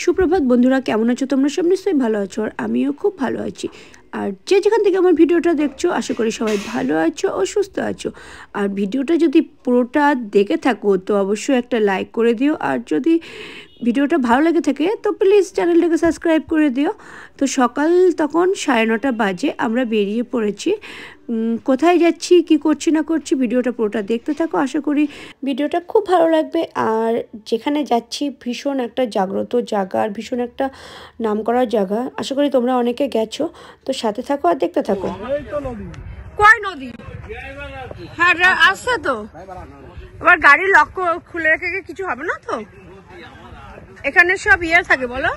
সুপ্রভাত বন্ধুরা, কেমন আছো তোমরা? সব নিশ্চয়ই ভালো আছো, আর আমিও খুব ভালো আছি। আর যে যেখান থেকে আমার ভিডিওটা দেখছো, আশা করি সবাই ভালো আছো ও সুস্থ আছো। আর ভিডিওটা যদি পুরোটা দেখে থাকো তো অবশ্যই একটা লাইক করে দিও, আর যদি ভিডিওটা ভালো লেগে থাকে তো প্লিজ চ্যানেলটাকে সাবস্ক্রাইব করে দিও। তো সকাল তখন 9:30 বাজে, আমরা বেরিয়ে পড়েছি। কোথায় যাচ্ছি, কি করছি না করছি, ভিডিওটা পুরোটা দেখতে থাকো। আশা করি ভিডিওটা খুব ভালো লাগবে। আর যেখানে যাচ্ছি ভীষণ একটা জাগ্রত জায়গা, আর ভীষণ একটা নামকরা জায়গা। আশা করি তোমরা অনেকে গেছো, তো সাথে থাকো আর দেখতে থাকো। কয় নদী? হ্যাঁ আসছে তো। এবার গাড়ি লক খুলে রেখে কিছু হবে না তো? এখানে সব ইয়ে থাকে বলো।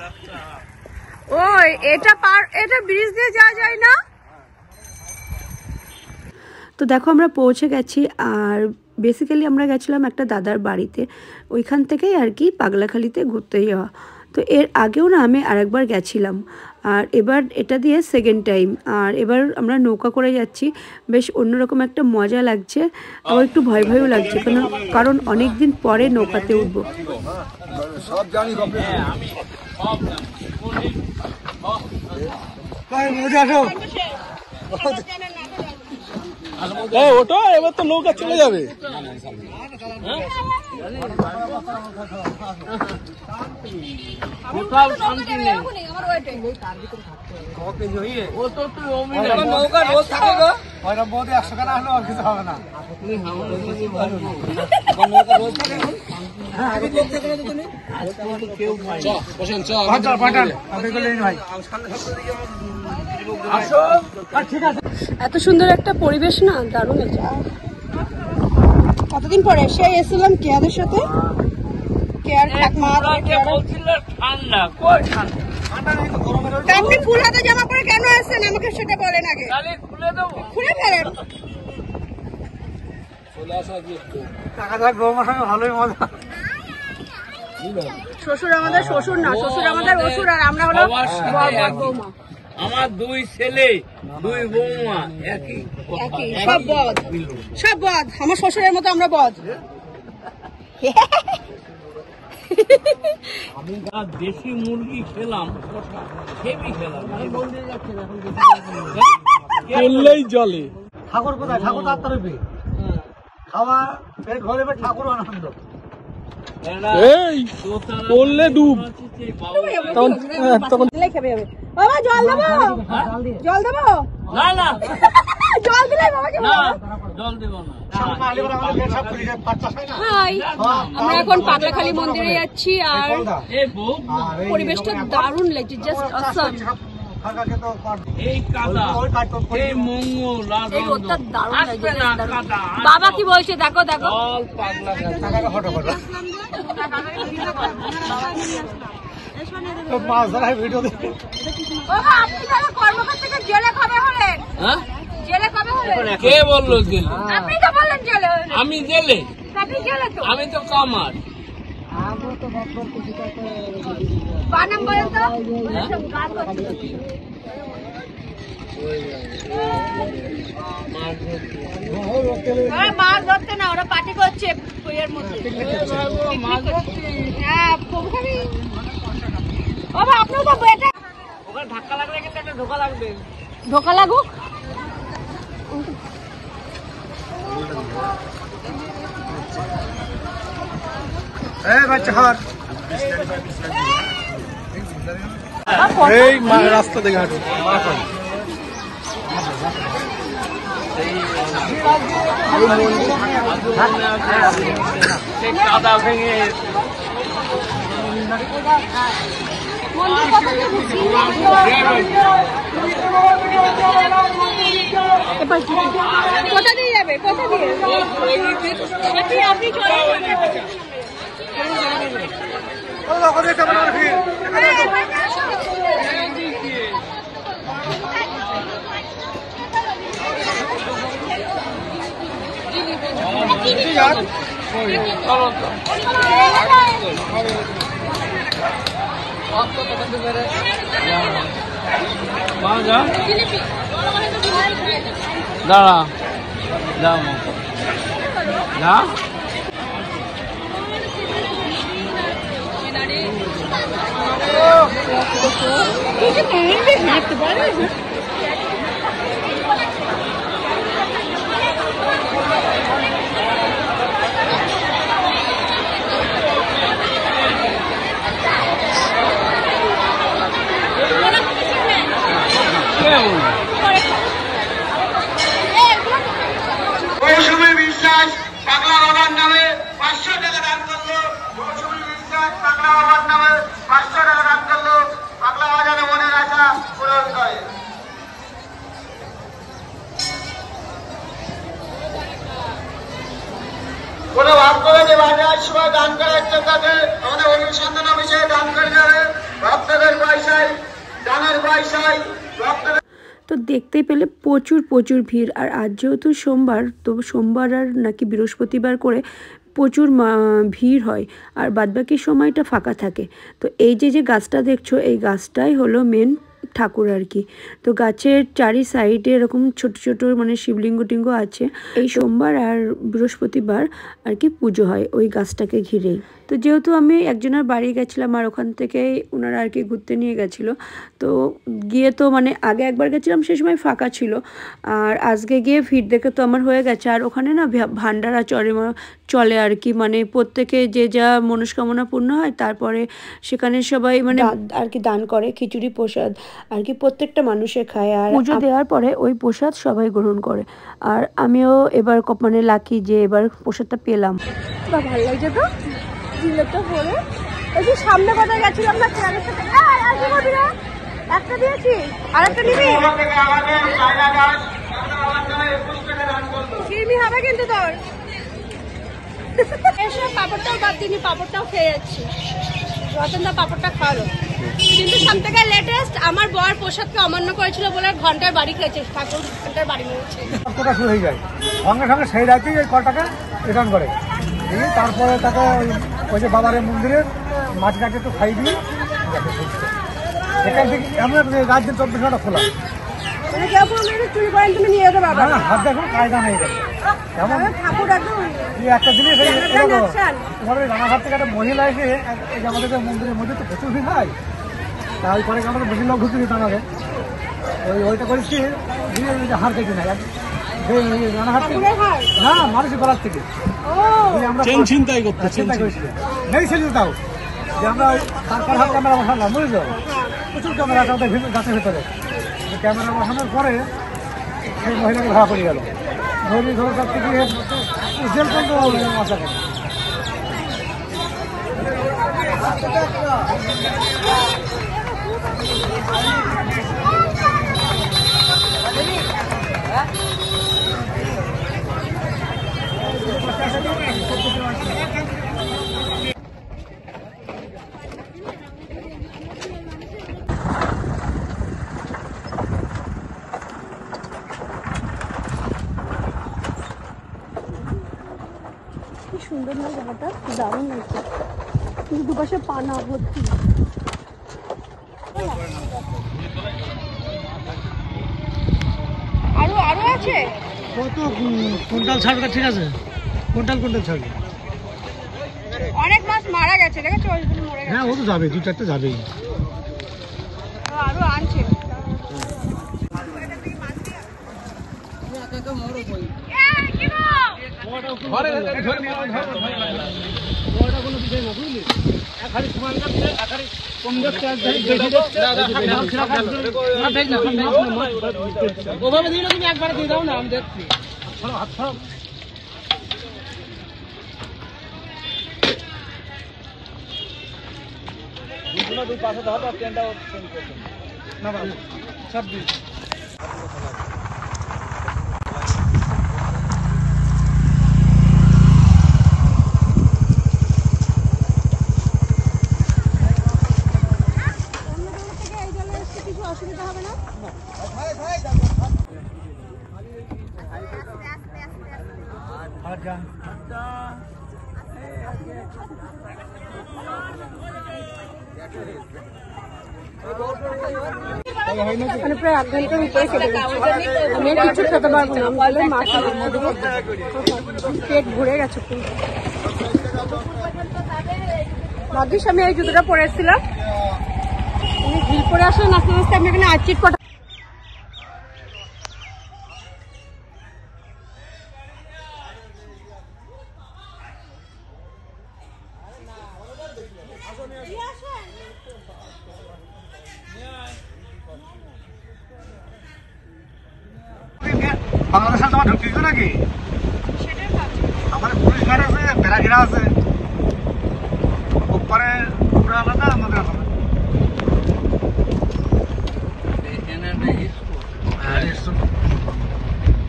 ও এটা ব্রিজ দিয়ে যাওয়া যায় না? তো দেখো আমরা পৌঁছে গেছি। আর বেসিক্যালি আমরা গেছিলাম একটা দাদার বাড়িতে, ওইখান থেকেই আর কি পাগলাখালিতে ঘুরতে যাওয়া। তো এর আগেও না আমি আরেকবার গেছিলাম, আর এবার এটা দিয়ে সেকেন্ড টাইম। আর এবার আমরা নৌকা করে যাচ্ছি, বেশ অন্যরকম একটা মজা লাগছে, আবার একটু ভয় ভয়ও লাগছে, কারণ অনেক দিন পরে নৌকাতে উঠবো। ওটা এবার তো নৌকা চলে যাবে। নৌকা রোজ থাকে গো, 100 টাকা হলেও আর কিছু হবে না। এত সুন্দর একটা পরিবেশ না, দারুণ আছে। কতদিন পরে এসে এসেছিলাম কেয়াদের সাথে। আপনি ফুল হাতে জামা পরে কেন আসছেন আমাকে সেটা বলেন আগে। খুলে ফেলেন। ভালোই মজা। শ্বশুর আমাদের শ্বশুর না, শ্বশুর আমাদের অসুর, আর আমরা হলো বৌমা। আমার 2 ছেলে 2 বৌমা একই সব বদ, সব বদ। আমার শ্বশুরের মতো আমরা বদ। আমি দেশি মুরগি খেলাম, হেভি খেলাম, বললেই জলে। ঠাকুর কোথায়? ঠাকুর তার তরফে খাওয়া পেট ভরে, ঠাকুর আনন্দ। এই পড়লে ডুব, তখন বাবা জল দেবো, জল দেবো না না জল দিলে বাবা জল দেবো না। হাই, আমরা এখন পাগলাখালি মন্দিরে যাচ্ছি, আর পরিবেশটা দারুণ লাগছে, জাস্ট অসাম। এই কাদা, এই মঙ্গল, এই রোদটা দারুণ লাগছে। বাবা কি বলছে দেখো দেখো। মাছ ধরার ভিডিও দেখে আপনি তাহলে কর্মকর্তা থেকে জেলে কবে হলেন? জেলে কবে হলেন? কে বললো জেলে? আপনি তো বললেন জেলে। আমি জেলে? আপনি জেলে তো। আমি তো কামার। বানাম বলেন তো। গান করতে মাছ ধরতে না, ওরা পার্টি করছে বইয়ের মধ্যে। হ্যাঁ আপনার তো বেটা ওখানে ধাক্কা লাগলে কিন্তু একটা ধোকা লাগবে। ধোকা লাগুক। এই রাস্তা দেখে হাঁটু কাদা ভেঙে কোথা দিয়ে যাবে? কোথা দিয়ে? আপনি চলে দাঁড়া যাও না মৌসুমী বিশ্বাস পাগলা বাবার নামে 500 টাকা দান করলো। মৌসুমী বিশ্বাস পাগলা বাবার নামে 500 টাকা দান করলো। পাগলা বাজারে মনের আশা পূরণ করে। কোনো ভাব করে যে বাজার সময় দান করার জন্য আমাদের অনুসন্ধান বিষয়ে দান করে যাবে। ভক্তদের পয়সায় দানের পয়সায় ভক্তদের। তো দেখতে পেলে প্রচুর প্রচুর ভিড়। আর আজ যেহেতু সোমবার, তো সোমবার আর নাকি বৃহস্পতিবার করে প্রচুর ভিড় হয় আর বাদবাকি সময়টা ফাঁকা থাকে। তো এই যে গাছটা দেখছো, এই গাছটাই হলো মেন ঠাকুর আর কি। তো গাছের চারি সাইডে এরকম ছোট ছোট মানে শিবলিঙ্গ টিঙ্গ আছে। এই সোমবার আর বৃহস্পতিবার আর কি পুজো হয় ওই গাছটাকে ঘিরেই। তো যেহেতু আমি একজনের বাড়ি গেছিলাম আর ওখান থেকে ওনারা আর কি ঘুরতে নিয়ে গেছিলো, তো গিয়ে তো মানে আগে একবার গেছিলাম সেই সময় ফাঁকা ছিল, আর আজকে গিয়ে ভিড় দেখে তো আমার হয়ে গেছে। আর ওখানে না ভান্ডারা চলে আর কি, মানে প্রত্যেকে যে যা মনস্কামনা পূর্ণ হয় তারপরে সেখানে সবাই মানে আর কি দান করে খিচুড়ি প্রসাদ আর কি প্রত্যেকটা মানুষে খায়। আর পুজো দেওয়ার পরে ওই প্রসাদ সবাই গ্রহণ করে। আর আমিও এবার মানে লাকি যে এবার প্রসাদটা পেলাম। ভালো লাগছে তো জিলেপটা পরে। ওই যে সামনে কোথায় গেছিলাম না চেয়ারের সাথে, একটা দিয়েছি আর একটা নিবি কিরমি হবে কিন্তু তোর। এসব পাপড়টাও বাদ দিনি, পাপড়টাও খেয়ে যাচ্ছি। রতনদা পাপড়টা খাওয়ালো, কিন্তু সব থেকে লেটেস্ট আমার বর প্রসাদকে অমান্য করেছিল বলে ঘন্টার বাড়ি খেয়েছে। ঠাকুর ঘন্টার বাড়ি নিয়েছে শুরু হয়ে যায় সঙ্গে সঙ্গে সেই রাতেই ওই কটাকা রিটার্ন করে। তারপরে তাকে ওই যে বাবারের মন্দিরের মাছটাকে একটু খাই দিয়ে এখান থেকে এমন রাত দিন 24 ঘন্টা খোলা। হাত দেখো কায়দা নেই কেমন একটা জিনিস। তোমাদের রানাঘাট থেকে একটা মহিলা এসে আমাদের মন্দিরের মধ্যে তো প্রচুর ভিড় হয়, তারপরে আমাদের বেশি লোক ঘুরতে দিত আমাকে ওইটা করেছি হার থেকে নাই রানাঘাট থেকে না মানুষের গলার থেকে আমরা চিন্তাই করেছি নেই ছিল তাও যে আমরা তারপর হাত ক্যামেরা বসালাম বুঝলো, প্রচুর ক্যামেরা আমাদের গাছের ভেতরে। ক্যামেরা বসানোর পরে সেই মহিলাকে ধরা পড়ে গেল। ধরে ধরে করতে গিয়ে জেল পর্যন্ত আসা গেল। সুন্দর না জায়গাটা, দারুণ লাগছে, কিন্তু দুপাশে পানা ভর্তি। আরো আরো আছে কত কুইন্টাল ছাড়বে? ঠিক আছে, কুইন্টাল ছাড়বে। অনেক মাছ মারা গেছে দেখেছো, মরে গেছে। হ্যাঁ ও তো যাবে, 2-4টা যাবেই। আরো আনছে। ওভাবে দিলে তুমি একবারে দিয়ে দাও না, আমি দেখছি। দুই পাশে ধরো, ট্রেনটা না 26 অসুবিধা হবে না। মানে প্রায় 1 ঘন্টার উপরে কেটে গেছে, আমি কিছু খেতে পারবো না। আমি মাছ পেট ভরে গেছে পুরো। ভাগ্যিস আমি এই জুতোটা পরেছিলাম, আসলে নাচতে নাচতে আমি এখানে আর্চিট কটা বাংলাদেশের তোমার ঢুকিয়েছো নাকি? আমাদের পুলিশ গাড়ি আছে, বেড়া ঘেরা আছে, উপরে পুরো আলাদা, আমাদের আলাদা।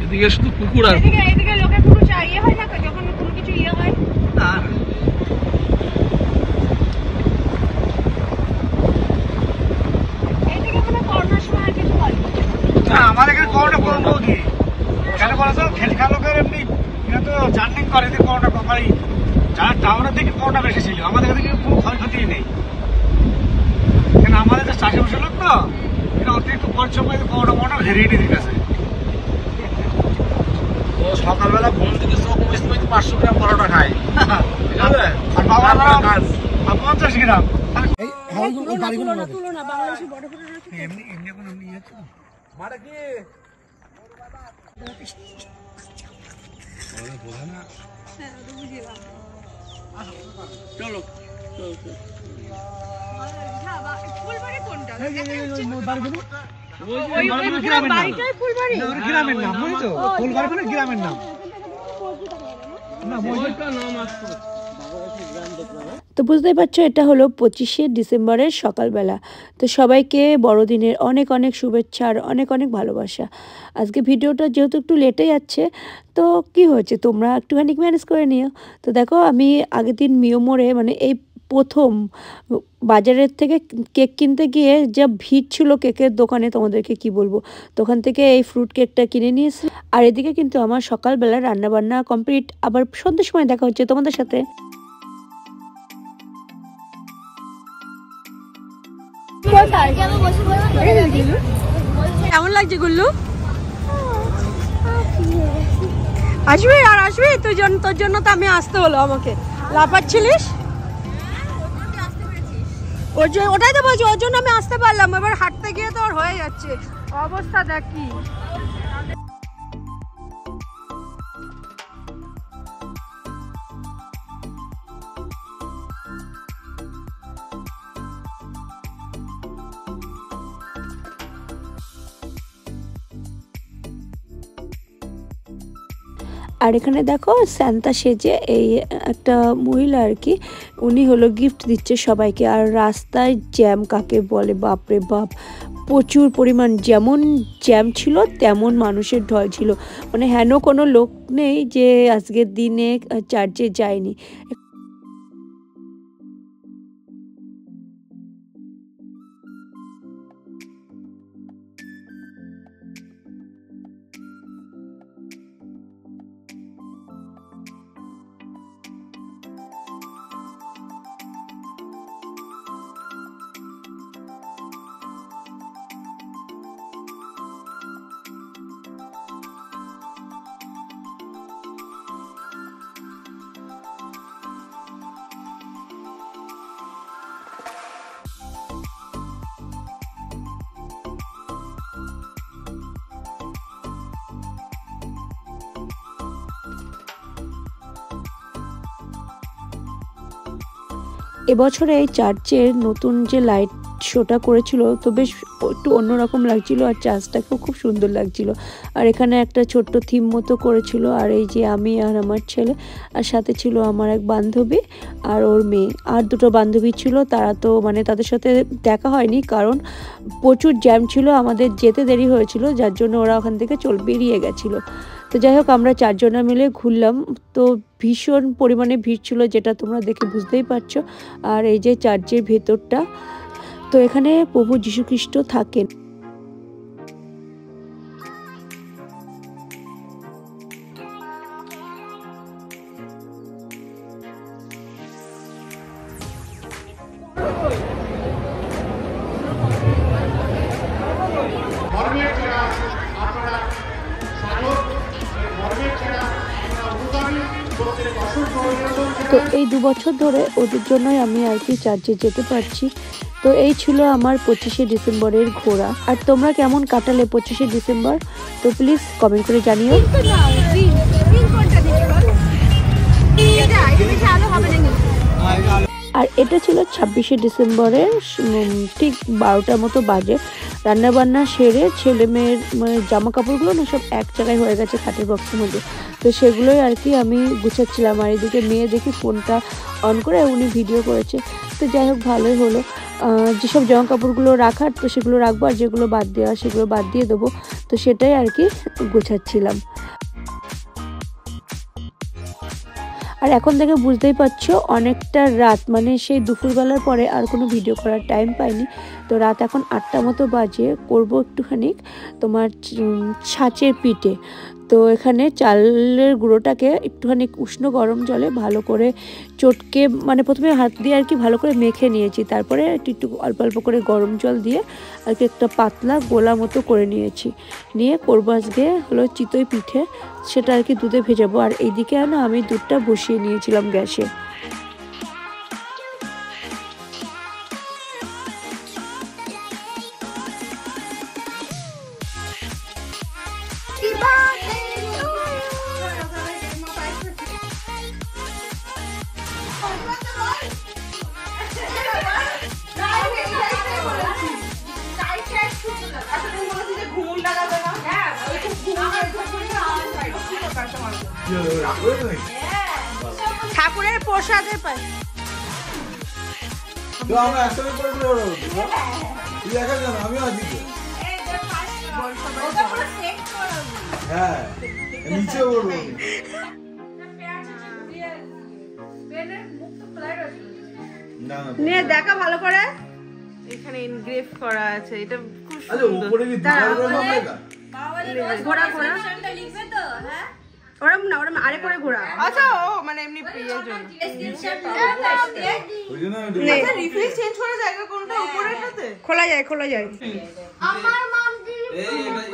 এদিকে শুধু কুকুর আর এদিকে লোকের কোনো ইয়ে হয় না যখন কোনো কিছু ইয়ে হয় না এদিকে কোনো করোনার সময় আর কিছু হয় আমার এখানে করোনা করবো কি কেন বলেছো খেটখা লোকের এমনি এরা তো জার্নিং করে যে করোনা কোম্পানি যারা টাউনের দিকে করোনা বেশি ছিল, আমাদের এদিকে কোনো ক্ষয়ক্ষতি নেই। কেন আমাদের তো চাষে বসে লোক তো এটা অতিরিক্ত পরিশ্রম করে করোনা ভেরিয়ে নিয়ে গেছে। ও সকালবেলা ঘুম থেকে চোখ মুছতে 500 গ্রাম পরোটা খায়, ঠিক আছে? আর বাবা কাজ 50 গ্রাম তুলো না বাংলাদেশি বড় বড় রয়েছে এমনি এমনি এখন এমনি ইয়ে তো। মানে কি চলো ফুলবাড়ি কোনটা গ্রামের নাম বুঝছো, ফুলবাড়ি মানে গ্রামের নাম। তো বুঝতেই পারছো এটা হলো 25শে ডিসেম্বরের সকালবেলা। তো সবাইকে বড়দিনের অনেক অনেক শুভেচ্ছা আর অনেক অনেক ভালোবাসা। আজকে ভিডিওটা যেহেতু একটু লেটে যাচ্ছে তো কি হয়েছে তোমরা একটুখানি ম্যানেজ করে নিও। তো দেখো আমি আগের দিন মিয়োমোড়ে মানে এই প্রথম বাজারের থেকে কেক কিনতে গিয়ে যা ভিড় ছিল কেকের দোকানে তোমাদেরকে কি বলবো, দোকান থেকে এই ফ্রুট কেকটা কিনে নিয়েছি। আর এদিকে কিন্তু আমার সকালবেলা রান্নাবান্না কমপ্লিট। আবার সন্ধ্যের সময় দেখা হচ্ছে তোমাদের সাথে। কেমন লাগছে গুল্লু? আসবি আর আসবি তুই, তোর জন্য তো আমি আসতে হলো আমাকে। লাফাচ্ছিলিস ওটাই তো বলছি, ওর জন্য আমি আসতে পারলাম। এবার হাঁটতে গিয়ে তো আর হয়ে যাচ্ছে অবস্থা দেখ কি। আর এখানে দেখো স্যান্তা সেজে এই একটা মহিলা আর কি, উনি হলো গিফট দিচ্ছে সবাইকে। আর রাস্তায় জ্যাম কাকে বলে, বাপরে বাপ, প্রচুর পরিমাণ, যেমন জ্যাম ছিল তেমন মানুষের ঢল ছিল। মানে হেন কোনো লোক নেই যে আজকের দিনে চার্চে যায়নি। এবছরে এই চার্চের নতুন যে লাইট শোটা করেছিল তো বেশ একটু অন্যরকম লাগছিল, আর চার্চটাকেও খুব সুন্দর লাগছিল। আর এখানে একটা ছোট্ট থিম মতো করেছিল। আর এই যে আমি আর আমার ছেলে, আর সাথে ছিল আমার এক বান্ধবী আর ওর মেয়ে, আর দুটো বান্ধবী ছিল। তারা তো মানে তাদের সাথে দেখা হয়নি কারণ প্রচুর জ্যাম ছিল, আমাদের যেতে দেরি হয়েছিল, যার জন্য ওরা ওখান থেকে বেরিয়ে গেছিলো। তো যাই হোক আমরা চারজনা মিলে ঘুরলাম। তো ভীষণ পরিমাণে ভিড় ছিল, যেটা তোমরা দেখে বুঝতেই পারছো। আর এই যে চার্চের ভেতরটা, তো এখানে প্রভু যীশুখ্রিস্ট থাকেন। তো এই 2 বছর ধরে ওদের জন্যই আমি আর কি চার্চে যেতে পারছি। তো এই ছিল আমার 25শে ডিসেম্বরের ঘোরা। আর তোমরা কেমন কাটালে 25শে ডিসেম্বর? তো প্লিজ কমেন্ট করে জানিও। আর এটা ছিল 26শে ডিসেম্বরের ঠিক 12টার মতো বাজে। রান্নাবান্না সেরে ছেলে মেয়ের জামা কাপড়গুলো না সব এক জায়গায় হয়ে গেছে খাটের বক্সের মধ্যে, তো সেগুলোই আর কি আমি গুছাচ্ছিলাম। আর এদিকে মেয়ে দেখি ফোনটা অন করে উনি ভিডিও করেছে। তো যাই হোক ভালোই হলো, যেসব জামা কাপড়গুলো রাখার তো সেগুলো রাখবো, আর যেগুলো বাদ দেওয়া সেগুলো বাদ দিয়ে দেবো। তো সেটাই আর কি গুছাচ্ছিলাম। আর এখন থেকে বুঝতেই পারছো অনেকটা রাত, মানে সেই দুপুরবেলার পরে আর কোনো ভিডিও করার টাইম পাইনি। তো রাত এখন 8টা মতো বাজে। করবো একটুখানি তোমার ছাঁচের পিঠে। তো এখানে চালের গুঁড়োটাকে একটুখানি উষ্ণ গরম জলে ভালো করে চটকে, মানে প্রথমে হাত দিয়ে আর কি ভালো করে মেখে নিয়েছি, তারপরে একটু অল্প অল্প করে গরম জল দিয়ে আর কি একটা পাতলা গোলা মতো করে নিয়েছি। নিয়ে করবো আজকে হলো চিতই পিঠে, সেটা আর কি দুধে ভেজাবো। আর এইদিকে না আমি দুধটা বসিয়ে নিয়েছিলাম গ্যাসে। ঠাকুরের প্রসাদে পাই। আমরা একসাথে করে আমি আছি হ্যাঁ নিচে বলবো নিয়ে দেখা ভালো করে। এখানে এনগ্রেভ করা আছে, এটা খুব সুন্দর। ঘোড়া ঘোড়া লিখবে তো? হ্যাঁ ওরম না, ওরম আরে করে ঘোড়া। আচ্ছা ও মানে এমনি প্রিয়ের জন্য। আচ্ছা রিফিল চেঞ্জ করা জায়গা কোনটা? উপরেরটাতে খোলা যায়, খোলা যায়। আমার মম দি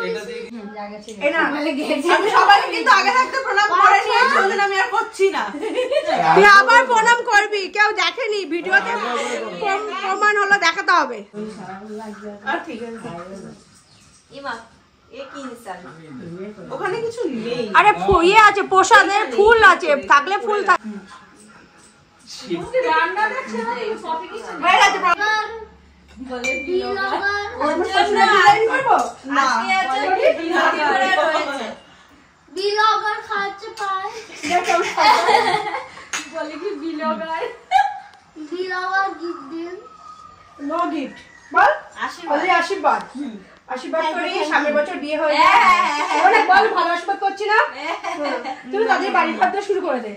এটা দিয়ে জায়গা ছিল। এই না মানে গেছে। আমি সবাইকে কিন্তু আগে থাকতে প্রণাম করে নিয়ে চললেন, আমি আর করছি না। তুই আবার প্রণাম করবি, কেউ দেখেনি ভিডিওতে প্রমাণ হলো, দেখাতে হবে। আর ঠিক আছে ইমা ওখানে কিছু নেই। আরে ইয়ে আছে, প্রসাদের ফুল আছে, থাকলে ফুল থাকে। আশীর্বাদ আশীর্বাদ করি, সামনের বছর বিয়ে হয়ে যাবে। বল ভালো আশীর্বাদ করছি না? তুমি তাদের বাড়ির খাদ্য শুরু করে দে।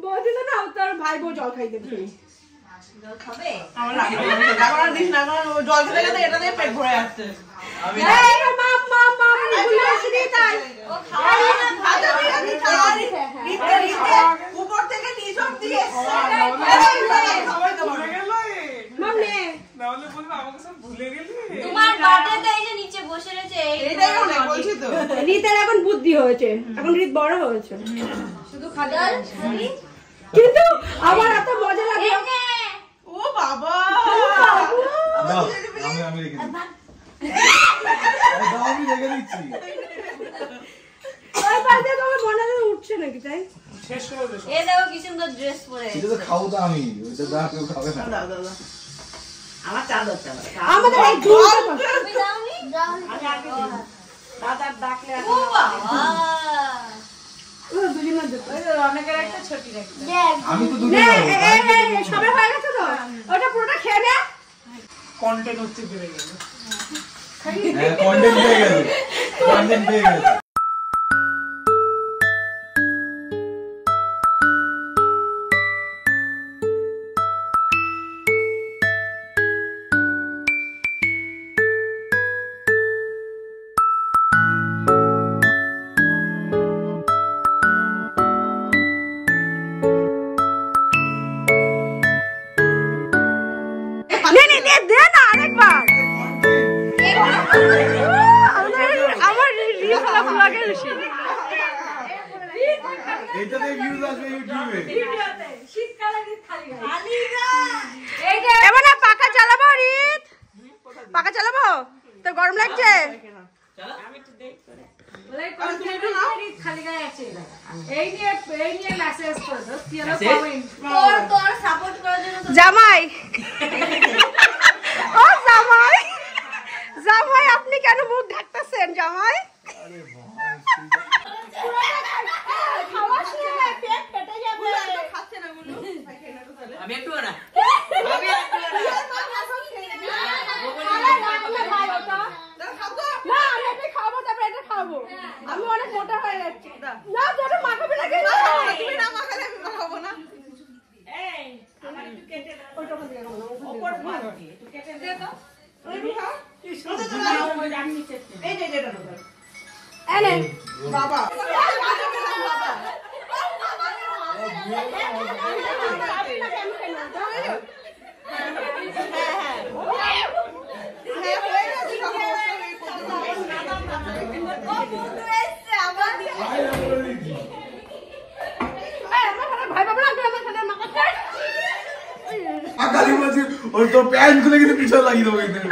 বৌদি তো না, তার ভাই বউ জল খাই দেবে। জল খেতে খেতে এটা দিয়ে পেট ভরে আসছে। উপর থেকে নিচ অব্দি রিতের এখন বুদ্ধি হয়েছে, এখন রিত বড় হয়েছে, শুধু খালি। কিন্তু আমার এত মজা লাগে। ও বাবা আমি রেখে দিচ্ছি। উঠছে নাকি তাই? শেষ করে দে। এ দেখো কি সুন্দর ড্রেস পরে। এটা তো খাও তো আমি, ওটা দা কেউ খাবে না। দাদা আমার চাদর চাদর আমাদের এই দুটো তুমি দাওনি? আমি আগে দিই। দাদা ডাকলে ও বাবা ও দুজনের দিতে। ওই অনেকের একটা ছোটি রাখতে। আমি তো দুটো দাও। এই সবে হয়ে গেছে তো, ওটা পুরোটা খেয়ে নে। কন্টেন্ট হচ্ছে বেড়ে গেল। হ্যাঁ কন্টেন্ট পেয়ে গেল, কন্টেন্ট পেয়ে গেল। দে না আরেকবার। এইটাতে ভিউজ আসবে ইউটিউবে। শীতকালে খালি এবার না পাখা চালাবো রিত, পাখা চালাবো, তো গরম লাগছে। জামাই ও জামাই, জামাই আপনি কেন মুখ ঢাকতেছেন জামাই? আমি একটু না আমি অনেক মোটা হয়ে যাচ্ছি না, তোর মাখাবে লাগে না, তুমি না মাখালে আমি মাখাবো না। এই আমার একটু কেটে দাও, ওটা বন্ধ করো, উপর ভালো একটু কেটে দে তো। ওই খাও কি সুন্দর তো আমি নিচে এই যে এটা দাও এনে বাবা আকালি বলছি ওই তো প্যান্ট খুলে গেলে পিছনে লাগিয়ে দেবো কিন্তু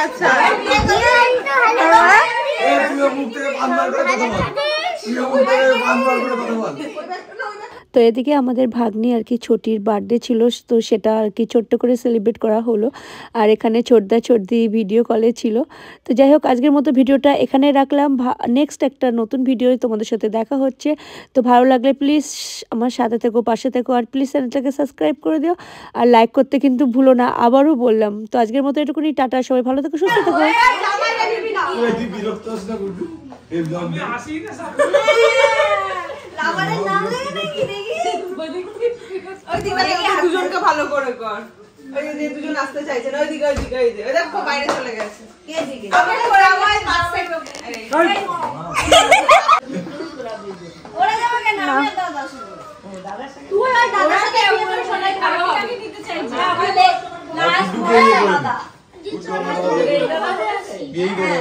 আচ্ছা মুখ থেকে বান্দার করে কথা বল, মুখ থেকে বান্দার করে কথা বল। তো এদিকে আমাদের ভাগ্নি আর কি ছোটির বার্থডে ছিল, তো সেটা আর কি ছোট্ট করে সেলিব্রেট করা হলো। আর এখানে ছোটদা ছোটদি ভিডিও কলে ছিল। তো যাই হোক আজকের মতো ভিডিওটা এখানে রাখলাম, নেক্সট একটা নতুন ভিডিও তোমাদের সাথে দেখা হচ্ছে। তো ভালো লাগলে প্লিজ আমার সাথে থেকো, পাশে থেকো, আর প্লিজ চ্যানেলটাকে সাবস্ক্রাইব করে দিও, আর লাইক করতে কিন্তু ভুলো না, আবারও বললাম। তো আজকের মতো এটুকুনি, টাটা, সবাই ভালো থেকো, সুস্থ থেকো। তুই বিরক্ত হস না করবি এই ব্লগ নিয়ে। লাভারের নাম লেগে দেখি দেখি ওই দিকে দুজনকে ভালো করে কর, ওই যে দুজন আসতে চাইছে না, ওইদিকে ওইদিকে ওই যে দেখো বাইরে চলে গেছে কে দিকে আমি করে আমার পাঁচ সেকেন্ড ওরে যাবে কেন আমি দাদা শুনো দাদার সাথে তুই ওই দাদার সাথে বিয়ে করে সবাই খাবে আমি নিতে চাইছি তাহলে লাস্ট বলে দাদা বিয়ে করে